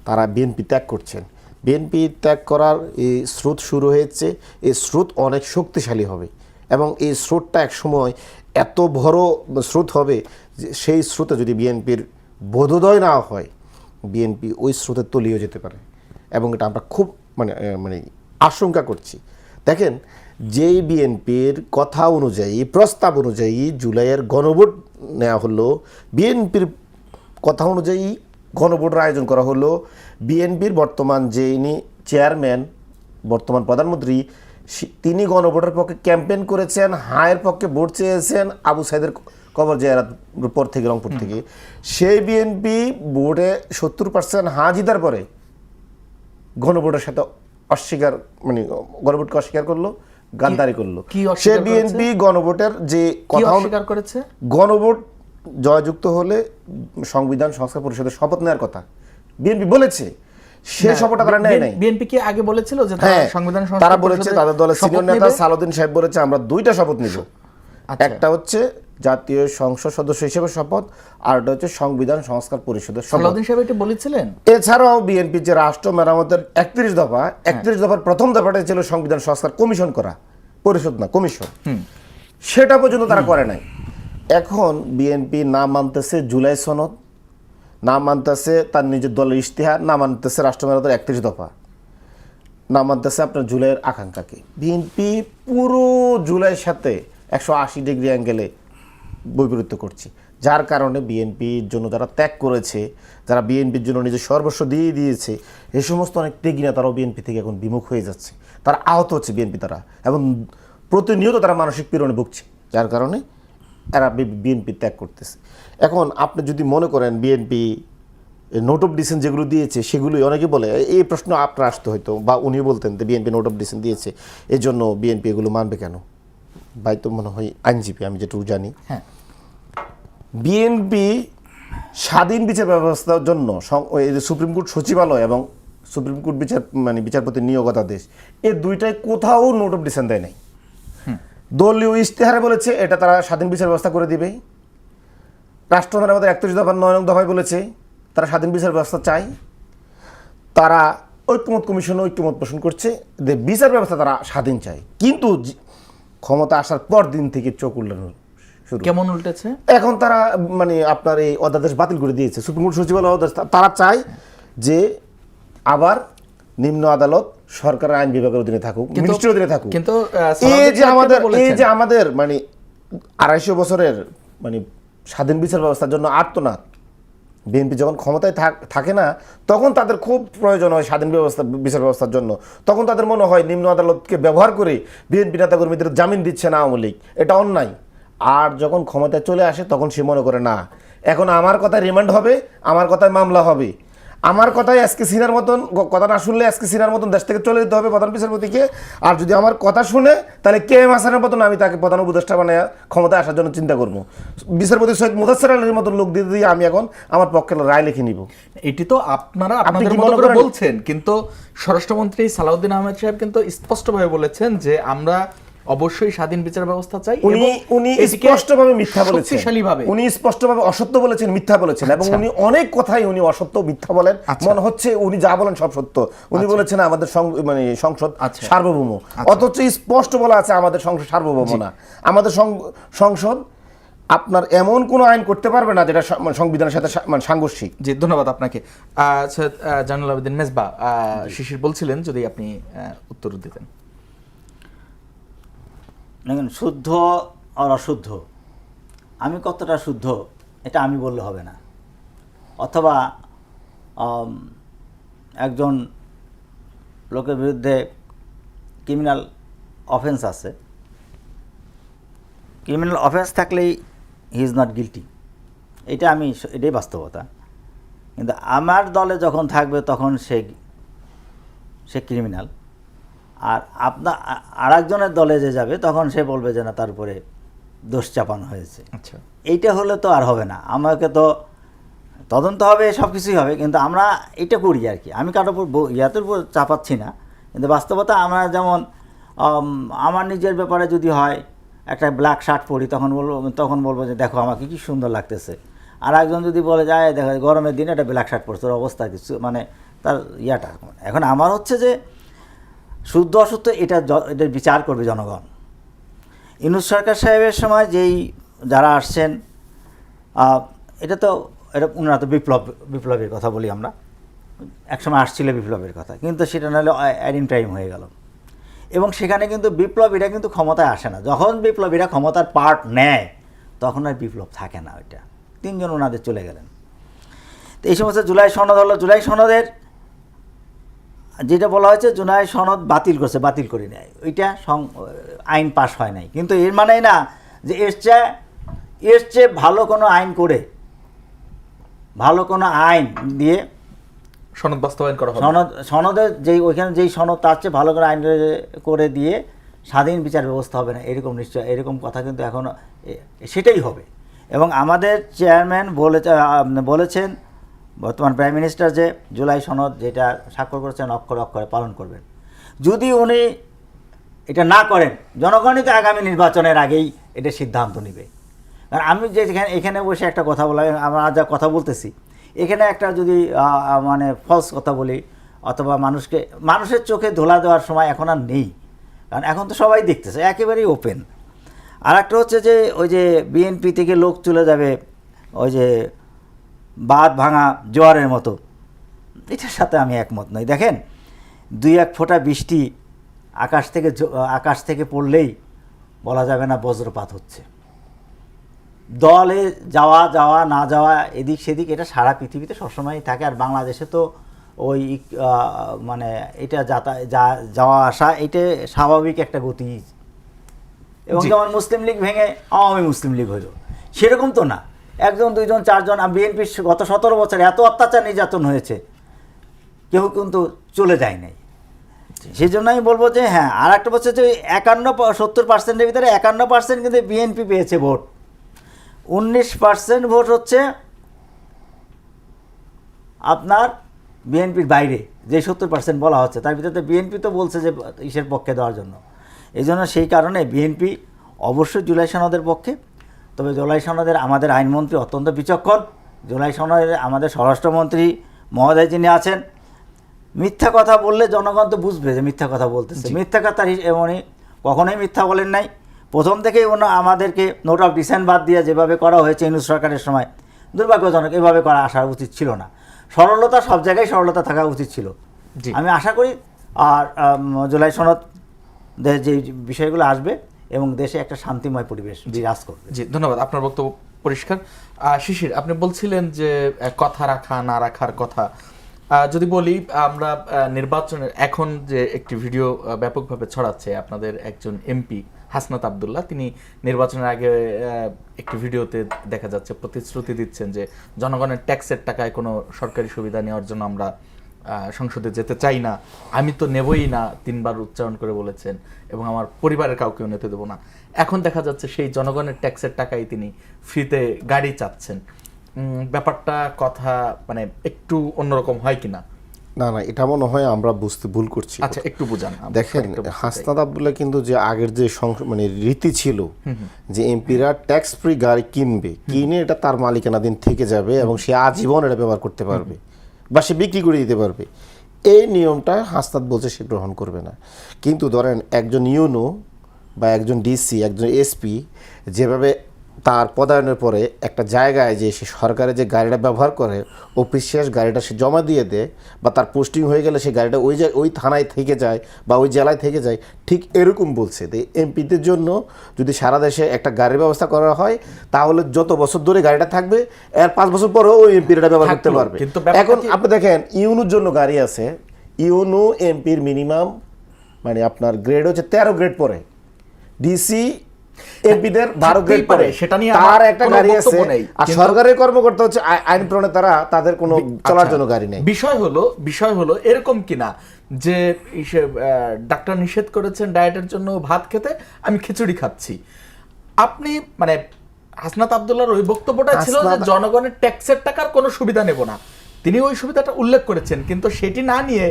তারা বিএনপি ত্যাগ করছেন। বিএনপি ত্যাগ করার এই স্রোত শুরু হয়েছে, এই স্রোত অনেক শক্তিশালী হবে, এবং এই স্রোতটা একসময় এত বড় স্রোত হবে যে সেই স্রোতে যদি বিএনপির বোধোদয় না হয়, বিএনপি ওই স্রোতে তলিয়ে যেতে পারে, এবং এটা আমরা খুব মানে আশঙ্কা করছি। দেখেন, যেই বিএনপির কথা অনুযায়ী, প্রস্তাব অনুযায়ী জুলাইয়ের গণভোট নেওয়া হলো, বিএনপির কথা অনুযায়ী গণভোটের আয়োজন করা হলো, বিএনপির বর্তমান যে ইনি চেয়ারম্যান, বর্তমান প্রধানমন্ত্রী, তিনি গণভোটের পক্ষে ক্যাম্পেইন করেছেন, হায়ের পক্ষে ভোট চেয়েছেন আবু সাইদের কবর জিয়ারত পর থেকে, রংপুর থেকে। সেই বিএনপি ভোটে 70% হা জিতার পরে গণভোটের সাথে অস্বীকার, মানে গণভোটকে অস্বীকার করলো, গাদ্দারি করলো। সে বিএনপি গণভোটের যে কথা অস্বীকার করেছে, গণভোট জয়যুক্ত হলে সংবিধান সংস্কার পরিষদের শপথ নেওয়ার কথা বিএনপি বলেছে, সে শপথটা তারা নেয় নাই। বিএনপি কি আগে বলেছিল যে তারা সংবিধান সংস্কার তারা বলেছে, তাদের দলের সিনিয়র নেতা সালাউদ্দিন সাহেব বলেছে আমরা 2টা শপথ নিব। একটা হচ্ছে জাতীয় সংসদ সদস্য হিসেবে শপথ, আর একটা হচ্ছে সংবিধান সংস্কার পরিষদের শপথ। সালাউদ্দিন সাহেব এটা বলেছিলেন। এছাড়াও বিএনপি যে রাষ্ট্র মেরামতের 31 দফার প্রথম দফাটা ছিল সংবিধান সংস্কার কমিশন করা, পরিষদ না কমিশন, সেটা পর্যন্ত তারা করে নাই। এখন বিএনপি না মানতেছে জুলাই সনদ, না মানতেছে তার নিজের দলের ইশতেহার, না মানতেছে রাষ্ট্র মেরামতের 31 দফা, না মানতেছে আপনার জুলাইয়ের আকাঙ্ক্ষাকে। বিএনপি পুরো জুলাইয়ের সাথে 180 ডিগ্রি অ্যাঙ্গেলে বৈপরীত্য করছে, যার কারণে বিএনপির জন্য যারা ত্যাগ করেছে, যারা বিএনপির জন্য নিজের সর্বস্ব দিয়ে দিয়েছে, এই সমস্ত অনেক ত্যাগী নেতারাও বিএনপি থেকে এখন বিমুখ হয়ে যাচ্ছে, তারা আহত হচ্ছে বিএনপি তারা, এবং প্রতিনিয়ত তারা মানসিক পীড়নে ভুগছে, যার কারণে এরা বিএনপি ত্যাগ করতেছে। এখন আপনি যদি মনে করেন বিএনপি নোট অফ ডিসেন্ট যেগুলো দিয়েছে সেগুলোই, অনেকে বলে এই প্রশ্ন আপনার আসতে হয়তো, বা উনি বলতেন যে বিএনপি নোট অফ ডিসেন্ট দিয়েছে, এই জন্য বিএনপি এগুলো মানবে কেন? ভাই তো মনে হয় আইনজীবী, আমি যেটুকু জানি। হ্যাঁ, বিএনপি স্বাধীন বিচার ব্যবস্থার জন্য সুপ্রিম কোর্ট সচিবালয় এবং সুপ্রিম কোর্ট বিচারপতি নিয়োগাদেশ, এই দুইটাই কোথাও নোট অফ ডিসেন্ট দেয় নাই। দলীয় ইশতেহারে বলেছে এটা তারা স্বাধীন বিচার ব্যবস্থা করে দিবে। রাষ্ট্র মেরামতের 31 দফার 9 নং দফায় বলেছে তারা স্বাধীন বিচার ব্যবস্থা চায়। তারা ঐক্যমত কমিশনে ঐক্যমত পোষণ করছে যে বিচার ব্যবস্থা তারা স্বাধীন চায়, কিন্তু ক্ষমতা আসার পর দিন থেকে চোখ উল্টানো শুরু। কেমন উল্টেছে? এখন তারা আপনার এই অধ্যাদেশ বাতিল করে দিয়েছে, সুপ্রিম কোর্ট সচিবালয় অধ্যাদেশ। তারা চায় যে আবার নিম্ন আদালত সরকারের আইন বিভাগের অধীনে থাকুক, মিনিস্ট্রির অধীনে থাকুক। কিন্তু এই যে আমাদের 250 বছরের স্বাধীন বিচার ব্যবস্থার জন্য আর্তনাদ, বিএনপি যখন ক্ষমতায় থাকে না তখন তাদের খুব প্রয়োজন হয় স্বাধীন বিচার ব্যবস্থার জন্য, তখন তাদের মনে হয় নিম্ন আদালতকে ব্যবহার করে বিএনপি নেতাকর্মীদের জামিন দিচ্ছে না আওয়ামী লীগ, এটা অন্যায়। আর যখন ক্ষমতায় চলে আসে তখন সে মনে করে না, এখন আমার কথায় রিমান্ড হবে, আমার কথায় মামলা হবে, আমার কথায় আজকে সিনার মতন কথা না শুনলে আজকে সিনার মতন দেশ থেকে চলে যেতে হবে প্রধান বিচারপতিকে, আর যদি আমার কথা শুনে তাহলে কে এম হাসানের মতন আমি তাকে প্রধান উপদেষ্টা বানায় ক্ষমতায় আসার জন্য চিন্তা করবো। বিচারপতি সৈয়দ মুদাচ্ছির আলীর মতন লোক দিয়ে আমি এখন আমার পক্ষে রায় লিখে নিব। এটি তো আপনারা আপনাদের মতো করে বলছেন, কিন্তু স্বরাষ্ট্রমন্ত্রী সালাউদ্দিন আহমেদ সাহেব কিন্তু স্পষ্টভাবে বলেছেন যে আমরা অবশ্যই স্বাধীন বিচার ব্যবস্থা চাই। উনি স্পষ্টভাবে মিথ্যা বলেছেন, উনি স্পষ্টভাবে অসত্য বলেছেন, মিথ্যা বলেছেন, এবং উনি অনেক কথাই উনি অসত্য মিথ্যা বলেন। মনে হচ্ছে উনি যা বলেন সব সত্য। উনি বলেছেন আমাদের সংসদ সার্বভৌম, অথচ স্পষ্ট বলা আছে আমাদের সংসদ সার্বভৌম না। আমাদের সংসদ আপনার এমন কোনো আইন করতে পারবে না যেটা সংবিধানের সাথে সাংঘর্ষিক। জি, ধন্যবাদ আপনাকে। জাইনুল আবেদিন মেজবা, শিশির বলছিলেন যদি আপনি উত্তর দিতেন। দেখুন, শুদ্ধ আর অশুদ্ধ, আমি কতটা শুদ্ধ এটা আমি বললে হবে না, অথবা একজন লোকের বিরুদ্ধে ক্রিমিনাল অফেন্স আছে, ক্রিমিনাল অফেন্স থাকলেই হি ইজ নট গিলটি, এটাই বাস্তবতা। কিন্তু আমার দলে যখন থাকবে তখন সে ক্রিমিনাল, আর আরেকজনের দলে যে যাবে তখন সে বলবে যে না তার উপরে দোষ চাপানো হয়েছে। আচ্ছা, এইটা হলে তো আর হবে না, আমাকে তো তদন্ত হবে, সব কিছুই হবে, কিন্তু আমরা এটা করি আর কি। আমি কারোর উপর ইয়াতের উপর চাপাচ্ছি না, কিন্তু বাস্তবতা আমরা যেমন আমার নিজের ব্যাপারে যদি হয় একটা ব্ল্যাক শার্ট পরি তখন বলবো যে দেখো আমাকে কি সুন্দর লাগতেছে, আর একজন যদি বলে যায় দেখো গরমের দিনে একটা ব্ল্যাক শার্ট পরছে, ওর অবস্থা কিছু তার ইয়াটা। এখন আমার হচ্ছে যে শুদ্ধ অশুদ্ধ এটার বিচার করবে জনগণ। ইউনূস সরকার সাহেবের সময় যারা আসছেন, এটা তো এটা ওনারা তো বিপ্লবের কথা বলি আমরা, একসময় আসছিল বিপ্লবের কথা, কিন্তু সেটা নাহলে অ্যাডিম টাইম হয়ে গেল। এবং সেখানে কিন্তু বিপ্লবীরা কিন্তু ক্ষমতায় আসে না, যখন বিপ্লবীরা ক্ষমতার পার্ট নেয় তখন আর বিপ্লব থাকে না। ওইটা 3 জন ওনাদের চলে গেলেন। তো এই সমস্ত জুলাই সনদ হলো, জুলাই সনদের যেটা বলা হয়েছে জুলাই সনদ বাতিল করে নেয়, ওইটা আইন পাশ হয় নাই। কিন্তু এর মানেই না যে এর চেয়ে ভালো কোনো আইন করে, ভালো কোনো আইন দিয়ে সনদ বাস্তবায়ন করা হবে। সনদের যেই ওইখানে যেই সনদ তার চেয়ে ভালো করে আইন করে দিয়ে স্বাধীন বিচার ব্যবস্থা হবে না, এরকম নিশ্চয় এরকম কথা কিন্তু এখন সেটাই হবে। এবং আমাদের চেয়ারম্যান বলেছেন, বর্তমান প্রাইম মিনিস্টার, যে জুলাই সনদ যেটা স্বাক্ষর করেছেন অক্ষরে অক্ষরে পালন করবেন। যদি উনি এটা না করেন, জনগণই তো আগামী নির্বাচনের আগেই এটা সিদ্ধান্ত নেবে। কারণ আমি যে এখানে বসে একটা কথা বলা, আমরা যা কথা বলতেছি, এখানে একটা যদি মানে ফলস কথা বলি, অথবা মানুষের চোখে ধোলা দেওয়ার সময় এখন আর নেই, কারণ এখন তো সবাই দেখতেছে, একেবারেই ওপেন। আর একটা হচ্ছে যে ওই যে বিএনপি থেকে লোক চলে যাবে ওই যে বাঁধ ভাঙা জোয়ারের মতো, এটার সাথে আমি একমত নই। দেখেন, 2-1 ফোঁটা বৃষ্টি আকাশ থেকে পড়লেই বলা যাবে না বজ্রপাত হচ্ছে। দলে যাওয়া না যাওয়া, এদিক সেদিক, এটা সারা পৃথিবীতে সবসময়ই থাকে। আর বাংলাদেশে তো ওই মানে এটা যাওয়া আসা এটা স্বাভাবিক একটা গতি। এবং যেমন মুসলিম লীগ ভেঙে আওয়ামী মুসলিম লীগ হইল, সেরকম তো না। 1 জন 2 জন 4 জন, বিএনপির গত 17 বছর এত অত্যাচার নির্যাতন হয়েছে, কেউ কিন্তু চলে যায় নাই। সেই জন্য আমি বলবো যে হ্যাঁ, আর একটা বছর যে 70%-এর ভিতরে 51% কিন্তু বিএনপি পেয়েছে ভোট, 19% ভোট হচ্ছে আপনার বিএনপির বাইরে। যে 70% বলা হচ্ছে তার ভিতরে বিএনপি তো বলছে যে ইসের পক্ষে দেওয়ার জন্য। এই জন্য সেই কারণে বিএনপি অবশ্যই জুলাই সনদের পক্ষে। তবে জুলাই সনদের আমাদের আইনমন্ত্রী অত্যন্ত বিচক্ষণ। জুলাই সনদের আমাদের স্বরাষ্ট্রমন্ত্রী মহোদয় যিনি আছেন, মিথ্যা কথা বললে জনগণ তো বুঝবে যে মিথ্যা কথা বলতেছে। মিথ্যা কথা উনি কখনোই মিথ্যা বলেন নাই। প্রথম থেকেই আমাদেরকে নোট অফ ডিসেন্ট বাদ দিয়ে যেভাবে করা হয়েছে ইউনূস সরকারের সময়, দুর্ভাগ্যজনক, এভাবে করা আসা উচিত ছিল না। সরলতা, সব জায়গায় সরলতা থাকা উচিত ছিল। আমি আশা করি আর জুলাই সনদ যে বিষয়গুলো আসবে এবং দেশে একটা শান্তিময় পরিবেশ বিরাজ করবে। জি, ধন্যবাদ। আপনার বক্তব্য পরিষ্কার। শিশির, আপনি বলছিলেন যে কথা রাখা না রাখার কথা। যদি বলি, আমরা নির্বাচনের এখন যে একটি ভিডিও ব্যাপকভাবে ছড়াচ্ছে, আপনাদের একজন এমপি হাসনাত আব্দুল্লাহ, তিনি নির্বাচনের আগে একটি ভিডিওতে দেখা যাচ্ছে প্রতিশ্রুতি দিচ্ছেন যে জনগণের ট্যাক্সের টাকায় কোনো সরকারি সুবিধা নেওয়ার জন্য আমরা সংসদে যেতে চাই না, আমি তো নেবই না 3 বার উচ্চারণ করে বলেছেন, এবং আমার পরিবারের কাউকেও নিতে দেবো না। এখন দেখা যাচ্ছে সেই জনগণের ট্যাক্সের টাকায় তিনি ফ্রিতে গাড়ি চাচ্ছেন। ব্যাপারটা কথা মানে একটু অন্যরকম হয় কিনা? না, এটা মনে হয় আমরা বুঝতে ভুল করছি। আচ্ছা, একটু বুঝান। দেখেন, হাসনাত আব্দুল্লাহ কিন্তু যে আগের যে মানে রীতি ছিল যে এমপিরা ট্যাক্স ফ্রি গাড়ি কিনে এটা তার মালিকানাধীন থেকে যাবে এবং সে আজীবন এটা ব্যবহার করতে পারবে বা সে বিক্রি করে দিতে পারবে, এই নিয়মটা হাসনাত বলছে সে গ্রহণ করবে না। কিন্তু ধরেন একজন ইউনো বা একজন ডিসি, একজন এসপি যেভাবে তার পদায়নের পরে একটা জায়গায় যে সে সরকারের যে গাড়িটা ব্যবহার করে, অফিস শেষ গাড়িটা সে জমা দিয়ে দেয়, বা তার পোস্টিং হয়ে গেলে সে গাড়িটা ওই থানায় থেকে যায় বা ওই জেলায় থেকে যায়, ঠিক এরকম বলছে। তো এমপিদের জন্য যদি সারা দেশে একটা গাড়ির ব্যবস্থা করা হয়, তাহলে যত বছর ধরে গাড়িটা থাকবে, এর 5 বছর পরেও ওই এমপির এটা ব্যবহার করতে পারবে। এখন আপনি দেখেন, ইউনোর জন্য গাড়ি আছে, ইউনো এমপির মিনিমাম মানে আপনার গ্রেড হচ্ছে 13 গ্রেড পরে, ডিসি এমপিদের 12 গ্রেড পরে, সেটা নিয়ে তার একটা গাড়ি আছে। আর সরকারের কর্মকর্তা হচ্ছে আইন প্রণেতারা, তাদের কোনো চলার জন্য গাড়ি নেই। বিষয় হলো এরকম কিনা যে ডাক্তার নিষেধ করেছেন ডায়েটের জন্য ভাত খেতে, আমি খিচুড়ি খাচ্ছি। আপনি মানে হাসনাত আব্দুল্লাহর ওই বক্তব্যটা ছিল যে জনগণের ট্যাক্সের টাকার কোনো সুবিধা নেব না, তিনি ওই সুবিধাটা উল্লেখ করেছেন, কিন্তু সেটি না নিয়ে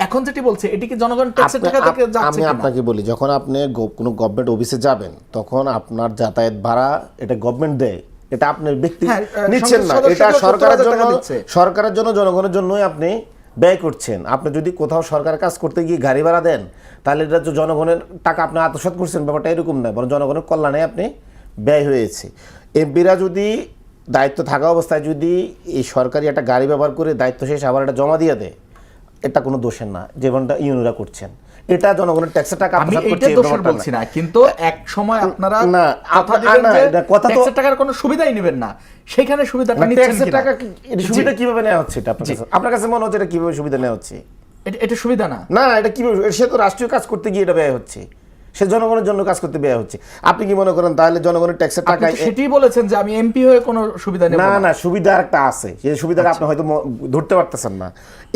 এখন যেটি বলছে এটি কি জনগণের ট্যাক্সের টাকা থেকে যাচ্ছে? আমি আপনাকে বলি, যখন আপনি কোনো গভর্নমেন্ট অফিসে যাবেন, তখন আপনার যাতায়াত ভাড়া এটা গভর্নমেন্ট দেয়, এটা আপনার ব্যক্তি নিচ্ছেন না, এটা সরকারের জন্য জনগণের জন্যই আপনি ব্যয় করছেন। আপনি যদি কোথাও সরকারের কাজ করতে গিয়ে গাড়ি ভাড়া দেন, তাহলে এটা তো জনগণের টাকা আপনি আত্মসাৎ করছেন, ব্যাপারটা এরকম নয়, বরং জনগণের কল্যাণে আপনি ব্যয় হয়েছে। এমপিরা যদি দায়িত্ব থাকা অবস্থায় যদি এই সরকারি একটা গাড়ি ব্যবহার করে দায়িত্ব শেষে আবার এটা জমা দিয়ে দেয়, এটা কোনো দোষের না, যেমনটা ইউনিরা করছেন। এটা জনগণের ট্যাক্সের টাকা আমি আত্মসাৎ এটা করছে, এই দোষের ব্যাপারটা বলছি না। না, কিন্তু এক সময় আপনারা না, কথা দিবেন না, যে এটা কথা তো- ট্যাক্সের টাকার কোনো সুবিধাই নেবেন না, সেখানে সুবিধাটা না, নিচ্ছেন ট্যাক্সের কিনা? টাকা এটা সুবিধা কিভাবে নেওয়া হচ্ছে? এটা জি। আপনার কাছে মনে হচ্ছে এটা কিভাবে সুবিধা নেওয়া হচ্ছে? এটা সুবিধা না। না, এটা কিভাবে? সে তো রাষ্ট্রীয় কাজ করতে গিয়ে এটা ব্যয় হচ্ছে, সে জনগণের জন্য কাজ করতে ব্যয় হচ্ছে। আপনি কি মনে করেন তাহলে জনগণের ট্যাক্সের আপনি টাকা? তো সেটাই বলেছেন যে আমি এমপি হয়ে কোনো সুবিধা নেব না না। না, সুবিধা একটা আছে, সেই সুবিধাটা আপনি হয়তো ধরতে পারতেছেন না।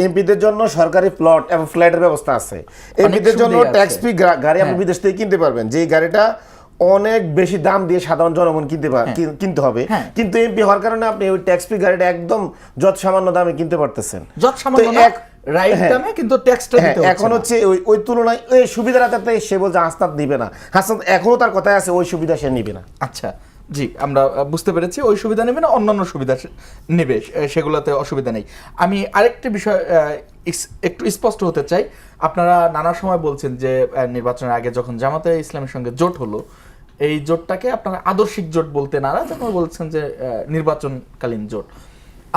এমপিদের জন্য সরকারি প্লট এবং ফ্ল্যাটের ব্যবস্থা আছে। এমপিদের জন্য সুবিধা আছে। ট্যাক্স ফ্রি গাড়ি আপনি বিদেশ থেকে কিনতে পারবেন, যে গাড়িটা অনেক বেশি দাম দিয়ে সাধারণ জনগণ কিনতে হবে, হ্যাঁ। কিন্তু এমপি হওয়ার কারণে আপনি ওই ট্যাক্স ফ্রি গাড়িটা একদম যত সামান্য দামে কিনতে পারতেছেন। যত সামান্য তো না, রাইট হ্যাঁ। দামে, কিন্তু ট্যাক্সটা হ্যাঁ, দিতে হচ্ছে এখন না। হচ্ছে ওই তুলনায় ওই সুবিধাটাতে সে বলছে হাসনাত দিবে না, হাসনাত এখনো তার কথায় আছে ওই সুবিধা সে নিবে না। আচ্ছা, জি, আমরা বুঝতে পেরেছি, ওই সুবিধা নেবে না, অন্যান্য সুবিধা নেবে, সেগুলোতে অসুবিধা নেই। আমি আরেকটি বিষয় একটু স্পষ্ট হতে চাই। আপনারা নানা সময় বলছেন যে নির্বাচনের আগে যখন জামাতে ইসলামের সঙ্গে জোট হলো, এই জোটটাকে আপনারা আদর্শিক জোট বলতে নারাজ, আপনারা বলছেন যে নির্বাচনকালীন জোট।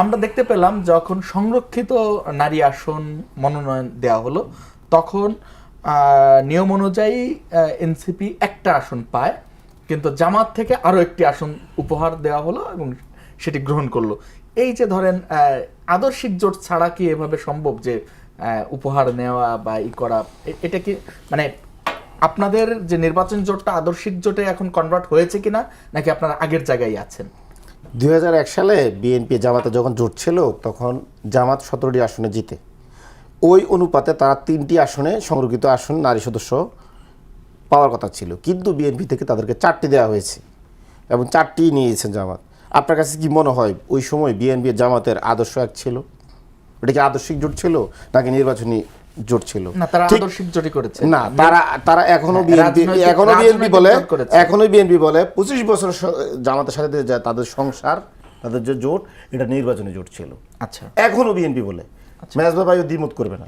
আমরা দেখতে পেলাম যখন সংরক্ষিত নারী আসন মনোনয়ন দেওয়া হলো, তখন নিয়ম অনুযায়ী এনসিপি একটা আসন পায়, কিন্তু জামাত থেকে আরো একটি আসন উপহার দেওয়া হলো এবং সেটি গ্রহণ করলো। এই যে ধরেন আদর্শিক জোট ছাড়া কি এভাবে সম্ভব যে উপহার নেওয়া বা ই করা? এটা কি মানে আপনাদের যে নির্বাচন জোটটা আদর্শিক জোটে এখন কনভার্ট হয়েছে কিনা, নাকি আপনারা আগের জায়গায় আছেন? 2001 সালে বিএনপি জামাতে যখন জোট ছিল, তখন জামাত 17টি আসনে জিতে। ওই অনুপাতে তারা 3টি আসনে সংরক্ষিত আসন নারী সদস্য পাওয়ার কথা ছিল, কিন্তু বিএনপি থেকে তাদেরকে 4টি দেওয়া হয়েছে এবং 4টি নিয়েছেন জামাত। আপনার কাছে কি মনে হয় ওই সময় বিএনপি জামাতের আদর্শ এক ছিল? ওটা কি আদর্শিক জোট ছিল নাকি নির্বাচনী জোট ছিল? না, তারা ঠিক- আদর্শিক জোটই করেছে। না, তারা এখনো রাজনৈতিক বিএনপি বলে 25 বছর জামাতের সাথে তাদের সংসার, তাদের যে জোট, এটা নির্বাচনী জোট ছিল। আচ্ছা, এখনো বিএনপি বলে, মেজবা ভাইও দ্বিমত করবে না।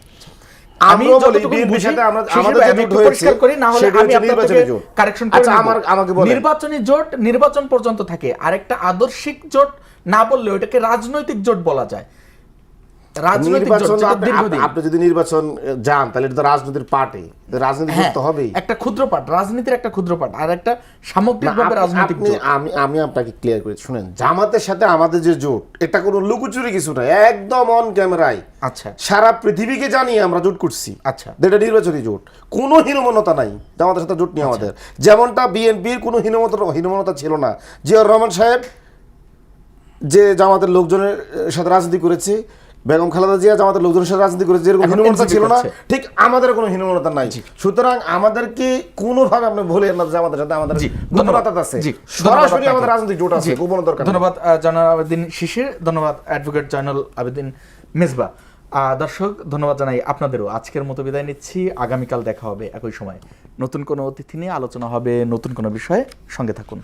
আমি আমরাও বলি যতটুকু বিএনপির বুঝি, সাথে শিশির আমাদের ভাই, যে আমি জোট একটু হয়েছে পরিষ্কার করি, না হলে সেটা আমি হচ্ছে আপনাকে নির্বাচনী জোট। কারেকশন করে আচ্ছা, নেব। আমাকে বলেন। নির্বাচনী জোট নির্বাচন পর্যন্ত থাকে, আরেকটা আদর্শিক জোট না বললে ওটাকে রাজনৈতিক জোট বলা যায়। রাজনৈতিক জোট নির্বাচন যেটা দীর্ঘদিন। আপনি যদি নির্বাচন যান তাহলে এটা তো রাজনীতির পার্টি, রাজনীতি হ্যাঁ, তো হবেই। একটা ক্ষুদ্র পার্ট, রাজনীতির একটা ক্ষুদ্র পার্ট, আর একটা সামগ্রিকভাবে রাজনৈতিক জোট। আমি আপনাকে ক্লিয়ার করে শুনেন, জামাতের সাথে আমাদের যে জোট, এটা কোনো লুকোচুরি কিছু না, একদম অন ক্যামেরায় আচ্ছা সারা পৃথিবীকে জানিয়ে আমরা জোট করছি। আচ্ছা। এটা নির্বাচনী জোট, কোনো হীনমন্যতা নাই জামাতের সাথে জোট নিয়ে আমাদের। যেমনটা বিএনপির কোনো হীনমন্যতা ছিল না। জিয়াউর রহমান সাহেব যে জামাতের লোকজনের সাথে রাজনীতি করেছে, বেগম খালেদা জিয়া জামাতের লোকজনের সাথে রাজনীতি করেছে, যেরকম এখন হীনমন্যতা NCP ছিল না, করছে। ঠিক আমাদের কোনো হীনমন্যতা নাই। সুতরাং আমাদেরকে কোনোভাবে আপনি ভুলেন না যে আমাদের সাথে আমাদের জি, ধন্যবাদ ধন্যবাদ। আছে, জি, সরাসরি ধন্যবাদ আমাদের আপনাকে। রাজনৈতিক জোট আছে, জি, গোপনের দরকার নেই। ধন্যবাদ জয়নাল আবেদিন শিশির, ধন্যবাদ অ্যাডভোকেট জয়নাল আবেদিন মেজবা। দর্শক, ধন্যবাদ জানাই আপনাদেরও। আজকের মতো বিদায় নিচ্ছি, আগামীকাল দেখা হবে একই সময়, নতুন কোনো অতিথি নিয়ে আলোচনা হবে, নতুন কোনো বিষয়ে। সঙ্গে থাকুন।